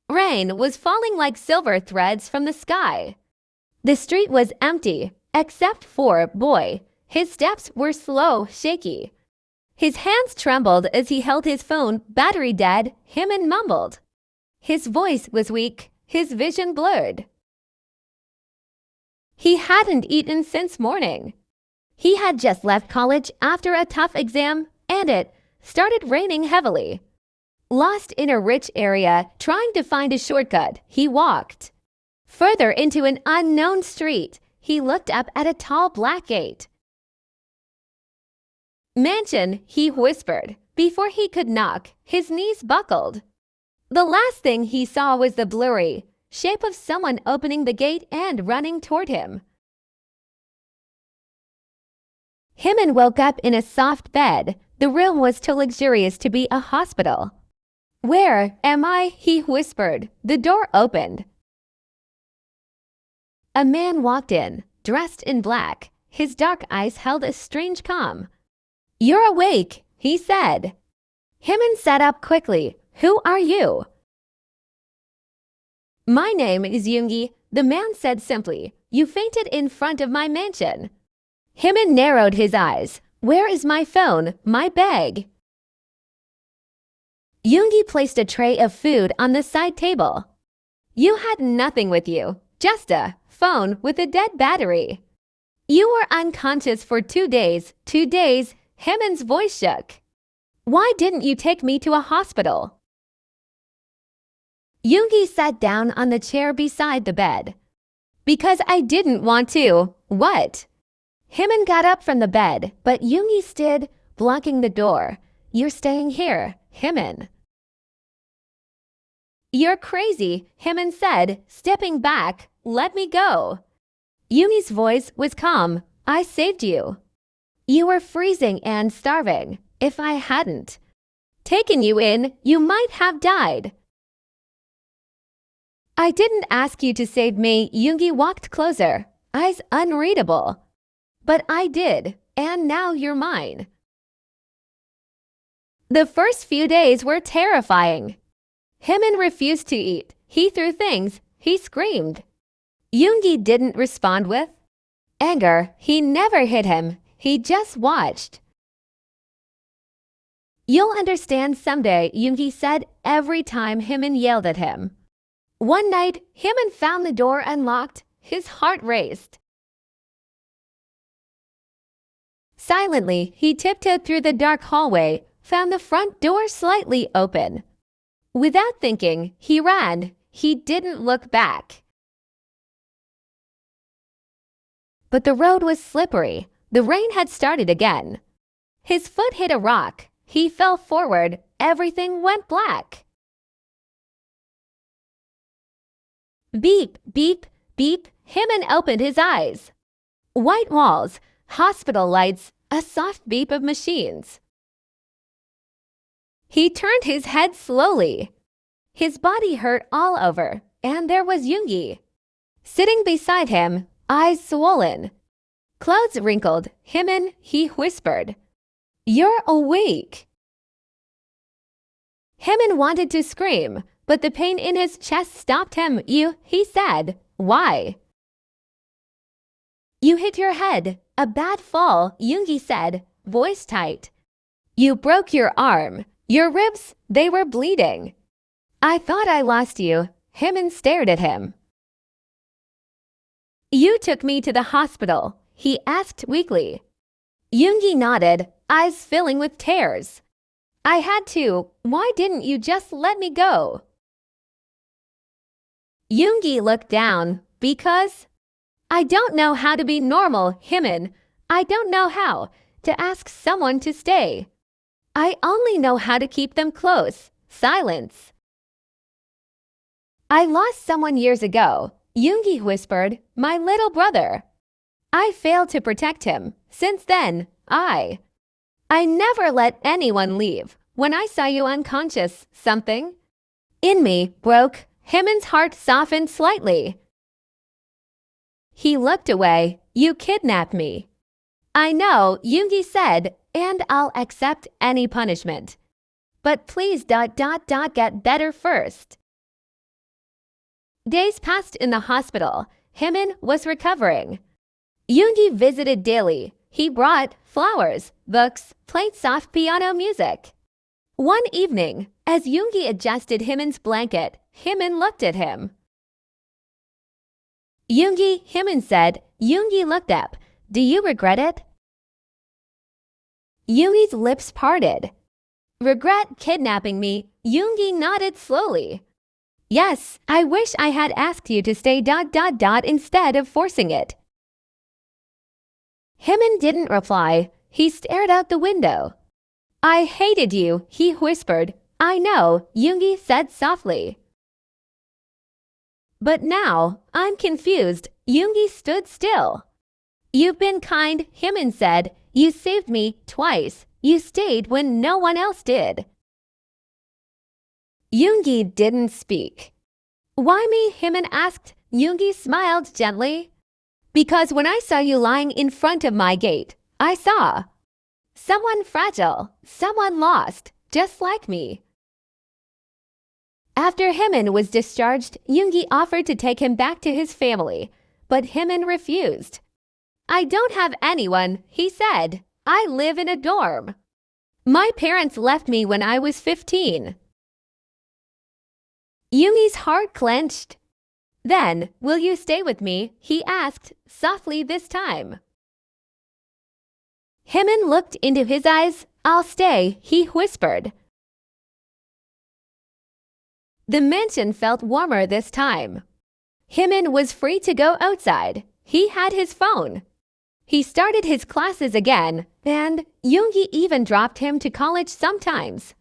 Rain was falling like silver threads from the sky. The street was empty, except for Boy. His steps were slow, shaky. His hands trembled as he held his phone, battery dead, Ḥimen mumbled. His voice was weak, his vision blurred. He hadn't eaten since morning. He had just left college after a tough exam, and it started raining heavily. Lost in a rich area, trying to find a shortcut, he walked. Further into an unknown street, he looked up at a tall black gate. Mansion, he whispered. Before he could knock, his knees buckled. The last thing he saw was the blurry shape of someone opening the gate and running toward him. Ḥimen woke up in a soft bed. The room was too luxurious to be a hospital. "Where am I?" he whispered. The door opened. A man walked in, dressed in black. His dark eyes held a strange calm. "You're awake," he said. Ḥimen sat up quickly. "Who are you?" "My name is Yoongi," the man said simply. "You fainted in front of my mansion." Ḥimen narrowed his eyes. "Where is my phone, my bag?" Yoongi placed a tray of food on the side table. "You had nothing with you, just a phone with a dead battery. You were unconscious for 2 days. 2 days, Ḥimen's voice shook. "Why didn't you take me to a hospital?" Yoongi sat down on the chair beside the bed. "Because I didn't want to." "What?" Ḥimen got up from the bed, but Yoongi stood, blocking the door. "You're staying here, Ḥimen." "You're crazy," Ḥimen said, stepping back. "Let me go." Yoongi's voice was calm. "I saved you. You were freezing and starving. If I hadn't taken you in, you might have died." "I didn't ask you to save me." Yoongi walked closer, eyes unreadable. "But I did, and now you're mine." The first few days were terrifying. Ḥimen refused to eat. He threw things. He screamed. Yoongi didn't respond with anger. He never hit him. He just watched. "You'll understand someday," Yoongi said every time Ḥimen yelled at him. One night, Ḥimen found the door unlocked. His heart raced. Silently, he tiptoed through the dark hallway, found the front door slightly open. Without thinking, he ran. He didn't look back. But the road was slippery. The rain had started again. His foot hit a rock. He fell forward. Everything went black. Beep, beep, beep. Ḥimen opened his eyes. White walls, hospital lights, a soft beep of machines. He turned his head slowly. His body hurt all over, and there was Yoongi. Sitting beside him, eyes swollen, clothes wrinkled. "Ḥimen," he whispered. "You're awake." Ḥimen wanted to scream, but the pain in his chest stopped him. He said. "Why?" "You hit your head. A bad fall," Yoongi said, voice tight. "You broke your arm. Your ribs, they were bleeding." "I thought I lost you." Ḥimen stared at him. "You took me to the hospital," he asked weakly. Yoongi nodded, eyes filling with tears. "I had to. Why didn't you just let me go?" Yoongi looked down. "Because I don't know how to be normal, Ḥimen. I don't know how to ask someone to stay. I only know how to keep them close." Silence. "I lost someone years ago," Yoongi whispered. "My little brother. I failed to protect him. Since then, I never let anyone leave. When I saw you unconscious, something in me broke." Ḥimen's heart softened slightly. He looked away. "You kidnapped me." "I know," Yoongi said, "and I'll accept any punishment. But please get better first." Days passed in the hospital. Himmin was recovering. Yoongi visited daily. He brought flowers, books, played soft piano music. One evening, as Yoongi adjusted Himmin's blanket, Himmin looked at him. Yoongi, Himmin said. Yoongi looked up. Do you regret it? Yoongi's lips parted. Regret kidnapping me? Yoongi nodded slowly. Yes, I wish I had asked you to stay ... instead of forcing it. Himmin didn't reply. He stared out the window. I hated you, he whispered. I know, Yoongi said softly. But now, I'm confused. Yoongi stood still. You've been kind, Himmin said. You saved me twice. You stayed when no one else did. Yoongi didn't speak. Why me? Himmin asked. Yoongi smiled gently. Because when I saw you lying in front of my gate, I saw someone fragile, someone lost, just like me. After Himmin was discharged, Yoongi offered to take him back to his family, but Himmin refused. I don't have anyone, he said. I live in a dorm. My parents left me when I was 15. Yoongi's heart clenched. Then, will you stay with me? He asked, softly this time. Himmin looked into his eyes. I'll stay, he whispered. The mansion felt warmer this time. Himmin was free to go outside. He had his phone. He started his classes again, and Yoongi even dropped him to college sometimes.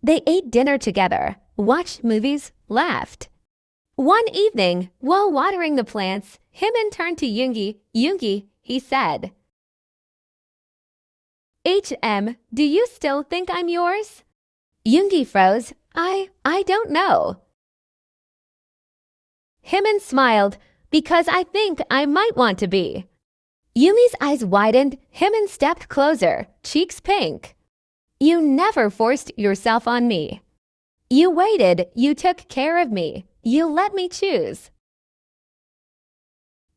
They ate dinner together, watched movies, laughed. One evening, while watering the plants, Himmin turned to Yoongi. Yoongi, he said. Do you still think I'm yours? Yoongi froze. I don't know. Himmin smiled. Because I think I might want to be. Yoongi's eyes widened. Himmin stepped closer, cheeks pink. You never forced yourself on me. You waited. You took care of me. You let me choose.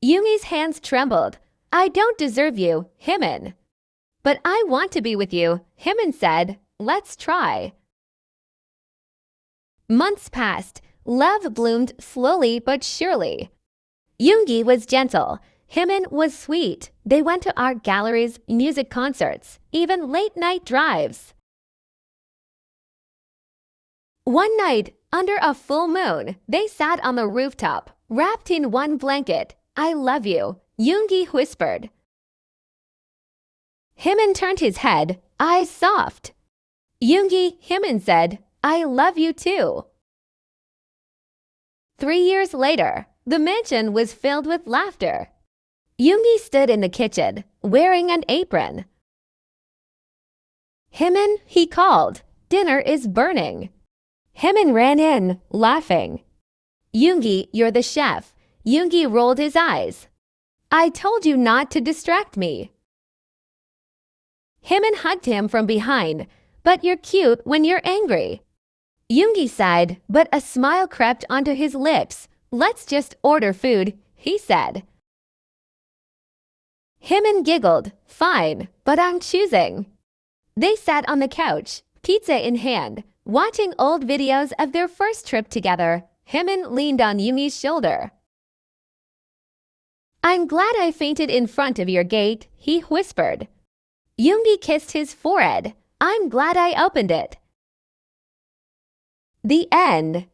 Yoongi's hands trembled. I don't deserve you, Himmin. But I want to be with you, Himmin said. Let's try. Months passed. Love bloomed slowly but surely. Yoongi was gentle. Himmin was sweet. They went to art galleries, music concerts, even late-night drives. One night, under a full moon, they sat on the rooftop, wrapped in one blanket. I love you, Yoongi whispered. Himmin turned his head, eyes soft. Yoongi, Himmin said, I love you too. 3 years later, the mansion was filled with laughter. Yoongi stood in the kitchen, wearing an apron. Himmin, he called. Dinner is burning. Himmin ran in, laughing. Yoongi, you're the chef. Yoongi rolled his eyes. I told you not to distract me. Himmin hugged him from behind. But you're cute when you're angry. Yoongi sighed, but a smile crept onto his lips. Let's just order food, he said. Himmin giggled. Fine, but I'm choosing. They sat on the couch, pizza in hand, watching old videos of their first trip together. Himmin leaned on Yoongi's shoulder. I'm glad I fainted in front of your gate, he whispered. Yoongi kissed his forehead. I'm glad I opened it. The end.